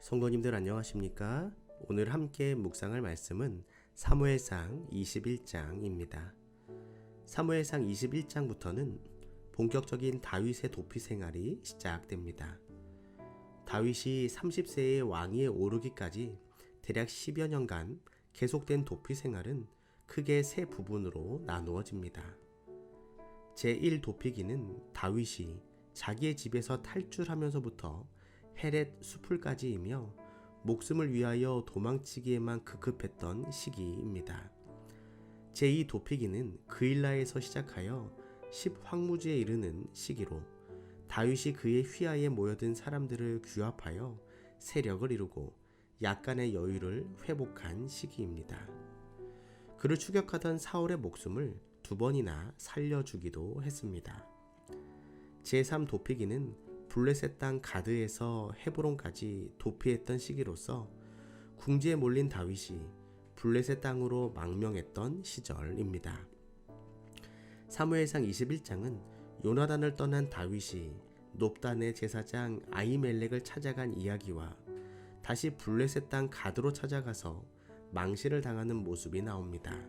성도님들 안녕하십니까? 오늘 함께 묵상할 말씀은 사무엘상 21장입니다. 사무엘상 21장부터는 본격적인 다윗의 도피 생활이 시작됩니다. 다윗이 30세의 왕위에 오르기까지 대략 10여 년간 계속된 도피 생활은 크게 세 부분으로 나누어집니다. 제1도피기는 다윗이 자기의 집에서 탈출하면서부터 헤렛 수풀까지이며 목숨을 위하여 도망치기에만 급급했던 시기입니다. 제2도피기는 그일라에서 시작하여 10황무지에 이르는 시기로 다윗이 그의 휘하에 모여든 사람들을 규합하여 세력을 이루고 약간의 여유를 회복한 시기입니다. 그를 추격하던 사울의 목숨을 2번이나 살려주기도 했습니다. 제3도피기는 블레셋 땅 가드에서 헤브론까지 도피했던 시기로서 궁지에 몰린 다윗이 블레셋 땅으로 망명했던 시절입니다. 사무엘상 21장은 요나단을 떠난 다윗이 놉단의 제사장 아히멜렉을 찾아간 이야기와 다시 블레셋 땅 가드로 찾아가서 망실을 당하는 모습이 나옵니다.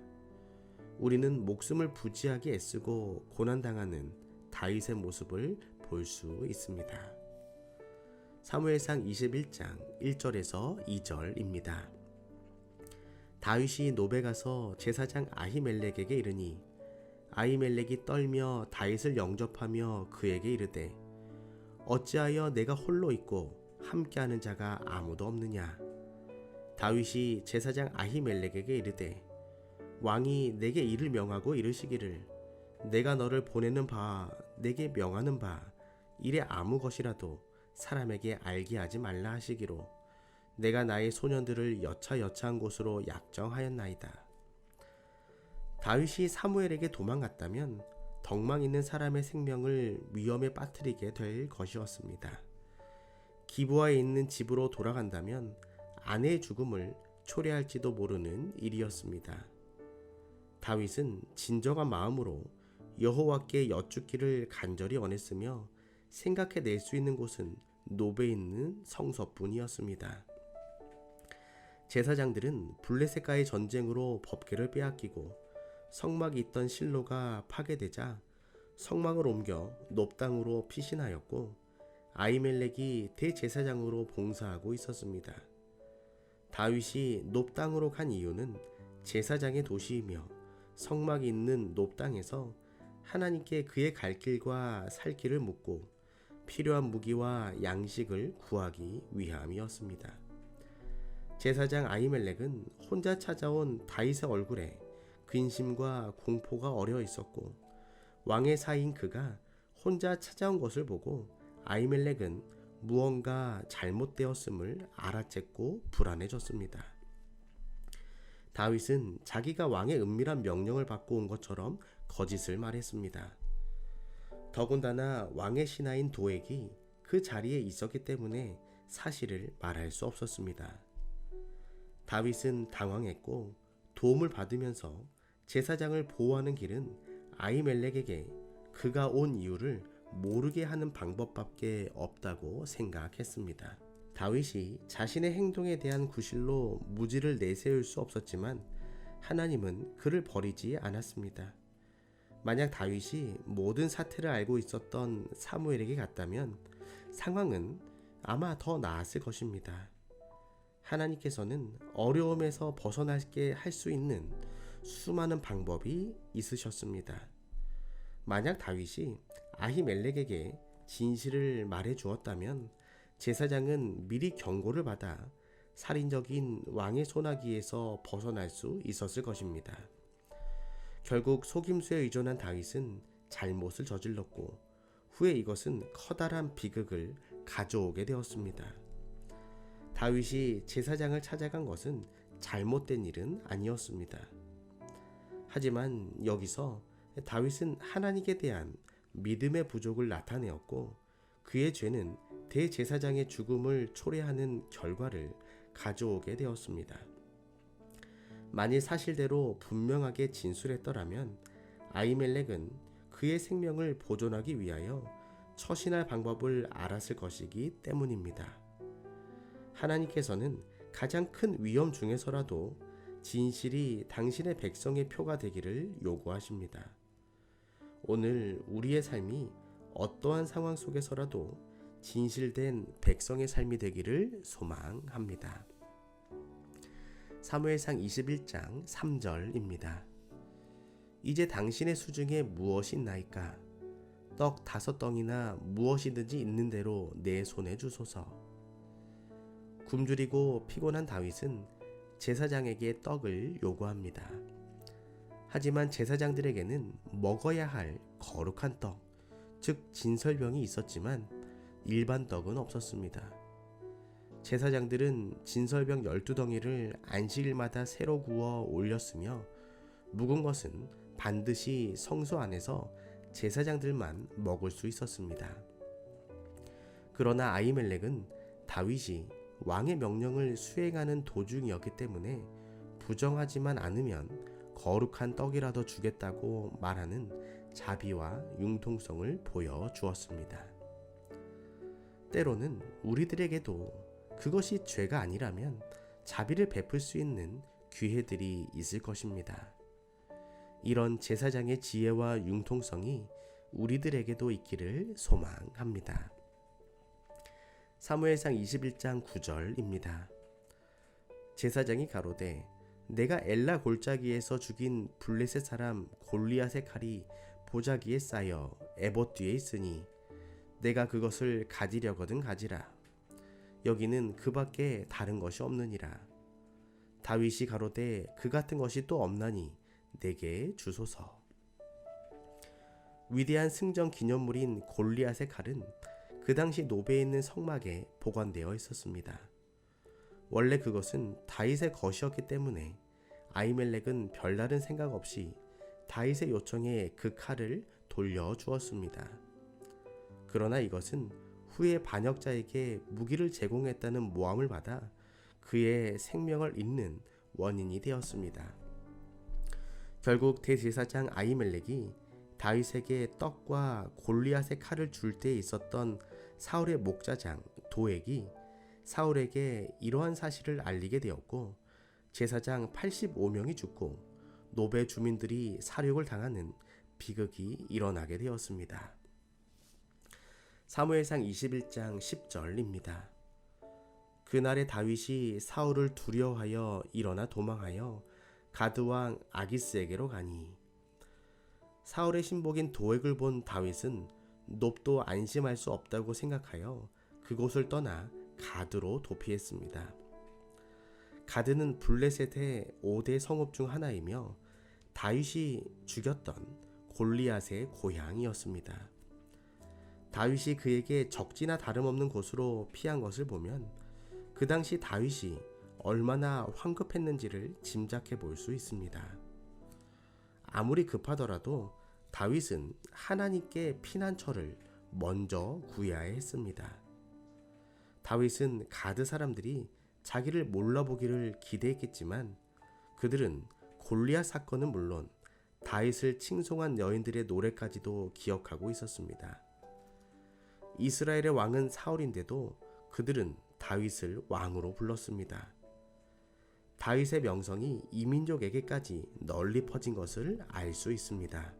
우리는 목숨을 부지하게 애쓰고 고난당하는 다윗의 모습을 볼 수 있습니다. 사무엘상 21장 1절에서 2절입니다. 다윗이 노베 가서 제사장 아히멜렉에게 이르니 아히멜렉이 떨며 다윗을 영접하며 그에게 이르되 어찌하여 내가 홀로 있고 함께하는 자가 아무도 없느냐. 다윗이 제사장 아히멜렉에게 이르되 왕이 내게 이를 명하고 이르시기를 내가 너를 보내는 바 내게 명하는 바 이래 아무 것이라도 사람에게 알게 하지 말라 하시기로 내가 나의 소년들을 여차여차한 곳으로 약정하였나이다. 다윗이 사무엘에게 도망갔다면 덕망 있는 사람의 생명을 위험에 빠뜨리게 될 것이었습니다. 기브아에 있는 집으로 돌아간다면 아내의 죽음을 초래할지도 모르는 일이었습니다. 다윗은 진정한 마음으로 여호와께 여쭙기를 간절히 원했으며 생각해낼 수 있는 곳은 노베에 있는 성서뿐이었습니다. 제사장들은 블레셋과의 전쟁으로 법궤를 빼앗기고 성막이 있던 실로가 파괴되자 성막을 옮겨 놉 땅으로 피신하였고 아히멜렉이 대제사장으로 봉사하고 있었습니다. 다윗이 놉 땅으로 간 이유는 제사장의 도시이며 성막이 있는 놉 땅에서 하나님께 그의 갈 길과 살 길을 묻고 필요한 무기와 양식을 구하기 위함이었습니다. 제사장 아히멜렉은 혼자 찾아온 다윗의 얼굴에 근심과 공포가 어려 있었고 왕의 사이인 그가 혼자 찾아온 것을 보고 아히멜렉은 무언가 잘못되었음을 알아챘고 불안해졌습니다. 다윗은 자기가 왕의 은밀한 명령을 받고 온 것처럼 거짓을 말했습니다. 더군다나 왕의 신하인 도액이 그 자리에 있었기 때문에 사실을 말할 수 없었습니다. 다윗은 당황했고 도움을 받으면서 제사장을 보호하는 길은 아히멜렉에게 그가 온 이유를 모르게 하는 방법밖에 없다고 생각했습니다. 다윗이 자신의 행동에 대한 구실로 무지를 내세울 수 없었지만 하나님은 그를 버리지 않았습니다. 만약 다윗이 모든 사태를 알고 있었던 사무엘에게 갔다면 상황은 아마 더 나았을 것입니다. 하나님께서는 어려움에서 벗어나게 할 수 있는 수많은 방법이 있으셨습니다. 만약 다윗이 아히멜렉에게 진실을 말해 주었다면 제사장은 미리 경고를 받아 살인적인 왕의 손아귀에서 벗어날 수 있었을 것입니다. 결국 속임수에 의존한 다윗은 잘못을 저질렀고 후에 이것은 커다란 비극을 가져오게 되었습니다. 다윗이 제사장을 찾아간 것은 잘못된 일은 아니었습니다. 하지만 여기서 다윗은 하나님께 대한 믿음의 부족을 나타내었고 그의 죄는 대제사장의 죽음을 초래하는 결과를 가져오게 되었습니다. 만일 사실대로 분명하게 진술했더라면 아히멜렉은 그의 생명을 보존하기 위하여 처신할 방법을 알았을 것이기 때문입니다. 하나님께서는 가장 큰 위험 중에서라도 진실이 당신의 백성의 표가 되기를 요구하십니다. 오늘 우리의 삶이 어떠한 상황 속에서라도 진실된 백성의 삶이 되기를 소망합니다. 사무엘상 21장 3절입니다. 이제 당신의 수중에 무엇이 있나이까? 떡 5덩이나 무엇이든지 있는 대로 내 손에 주소서. 굶주리고 피곤한 다윗은 제사장에게 떡을 요구합니다. 하지만 제사장들에게는 먹어야 할 거룩한 떡, 즉 진설병이 있었지만 일반 떡은 없었습니다. 제사장들은 진설병 12덩이를 안식일마다 새로 구워 올렸으며 묵은 것은 반드시 성소 안에서 제사장들만 먹을 수 있었습니다. 그러나 아히멜렉은 다윗이 왕의 명령을 수행하는 도중이었기 때문에 부정하지만 않으면 거룩한 떡이라도 주겠다고 말하는 자비와 융통성을 보여주었습니다. 때로는 우리들에게도 그것이 죄가 아니라면 자비를 베풀 수 있는 기회들이 있을 것입니다. 이런 제사장의 지혜와 융통성이 우리들에게도 있기를 소망합니다. 사무엘상 21장 9절입니다. 제사장이 가로되 내가 엘라 골짜기에서 죽인 블레셋 사람 골리앗의 칼이 보자기에 쌓여 에봇 뒤에 있으니 내가 그것을 가지려거든 가지라. 여기는 그 밖에 다른 것이 없느니라. 다윗이 가로되 그 같은 것이 또 없나니 내게 주소서. 위대한 승전 기념물인 골리앗의 칼은 그 당시 노베에 있는 성막에 보관되어 있었습니다. 원래 그것은 다윗의 것이었기 때문에 아히멜렉은 별다른 생각 없이 다윗의 요청에 그 칼을 돌려주었습니다. 그러나 이것은 후에 반역자에게 무기를 제공했다는 모함을 받아 그의 생명을 잇는 원인이 되었습니다. 결국 대제사장 아히멜렉이 다윗에게 떡과 골리앗의 칼을 줄 때 있었던 사울의 목자장 도액이 사울에게 이러한 사실을 알리게 되었고 제사장 85명이 죽고 노베 주민들이 사륙을 당하는 비극이 일어나게 되었습니다. 사무엘상 21장 10절입니다. 그날에 다윗이 사울을 두려워하여 일어나 도망하여 가드왕 아기스에게로 가니 사울의 신복인 도액을 본 다윗은 놉도 안심할 수 없다고 생각하여 그곳을 떠나 가드로 도피했습니다. 가드는 블레셋의 5대 성읍 중 하나이며 다윗이 죽였던 골리앗의 고향이었습니다. 다윗이 그에게 적지나 다름없는 곳으로 피한 것을 보면 그 당시 다윗이 얼마나 황급했는지를 짐작해 볼 수 있습니다. 아무리 급하더라도 다윗은 하나님께 피난처를 먼저 구해야 했습니다. 다윗은 가드 사람들이 자기를 몰라보기를 기대했겠지만 그들은 골리앗 사건은 물론 다윗을 칭송한 여인들의 노래까지도 기억하고 있었습니다. 이스라엘의 왕은 사울인데도 그들은 다윗을 왕으로 불렀습니다. 다윗의 명성이 이민족에게까지 널리 퍼진 것을 알 수 있습니다.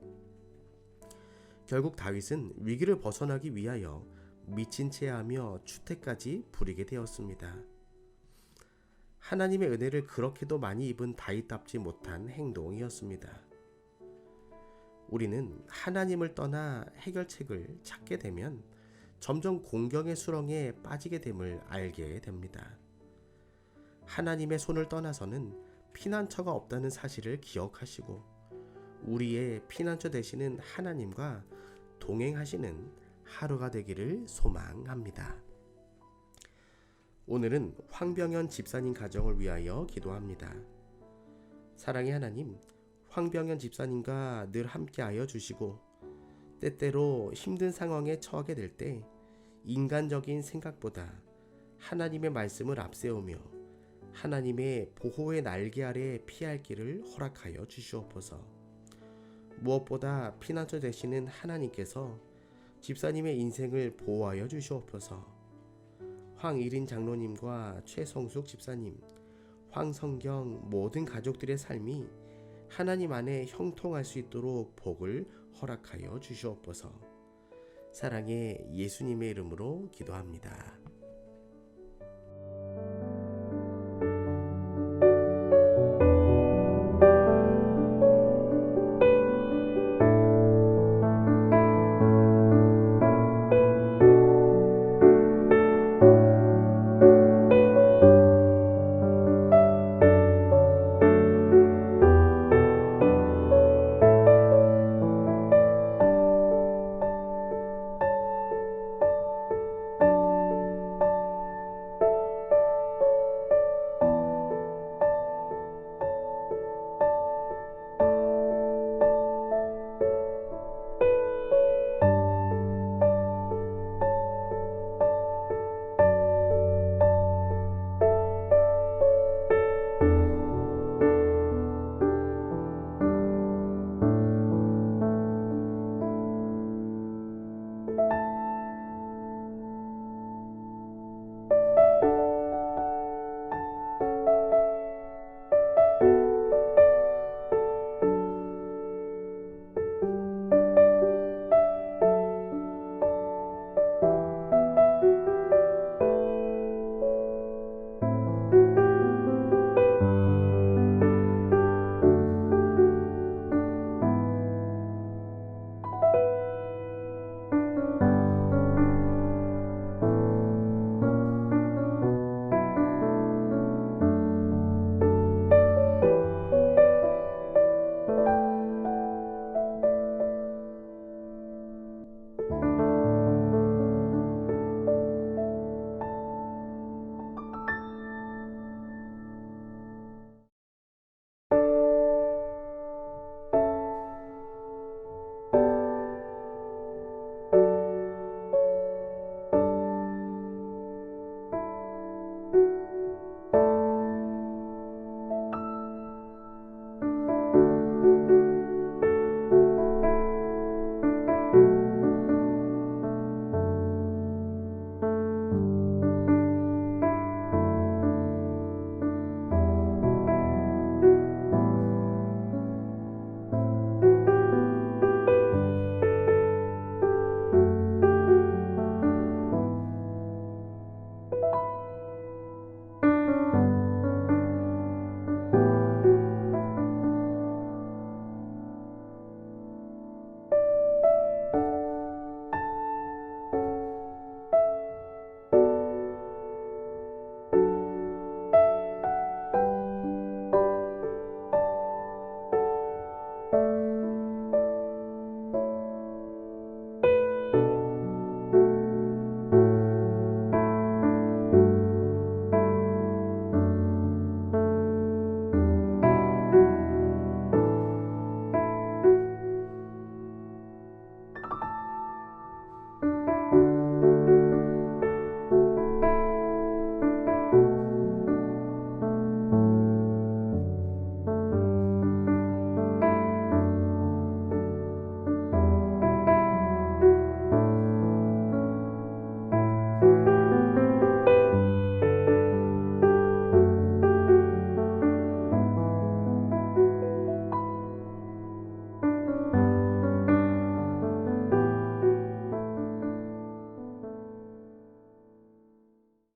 결국 다윗은 위기를 벗어나기 위하여 미친 채 하며 추태까지 부리게 되었습니다. 하나님의 은혜를 그렇게도 많이 입은 다윗답지 못한 행동이었습니다. 우리는 하나님을 떠나 해결책을 찾게 되면 점점 공경의 수렁에 빠지게 됨을 알게 됩니다. 하나님의 손을 떠나서는 피난처가 없다는 사실을 기억하시고 우리의 피난처 되시는 하나님과 동행하시는 하루가 되기를 소망합니다. 오늘은 황병현 집사님 가정을 위하여 기도합니다. 사랑의 하나님, 황병현 집사님과 늘 함께하여 주시고 때때로 힘든 상황에 처하게 될 때 인간적인 생각보다 하나님의 말씀을 앞세우며 하나님의 보호의 날개 아래 피할 길을 허락하여 주시옵소서. 무엇보다 피난처 되시는 하나님께서 집사님의 인생을 보호하여 주시옵소서. 황일인 장로님과 최성숙 집사님, 황성경 모든 가족들의 삶이 하나님 안에 형통할 수 있도록 복을 허락하여 주시옵소서. 사랑의 예수님의 이름으로 기도합니다.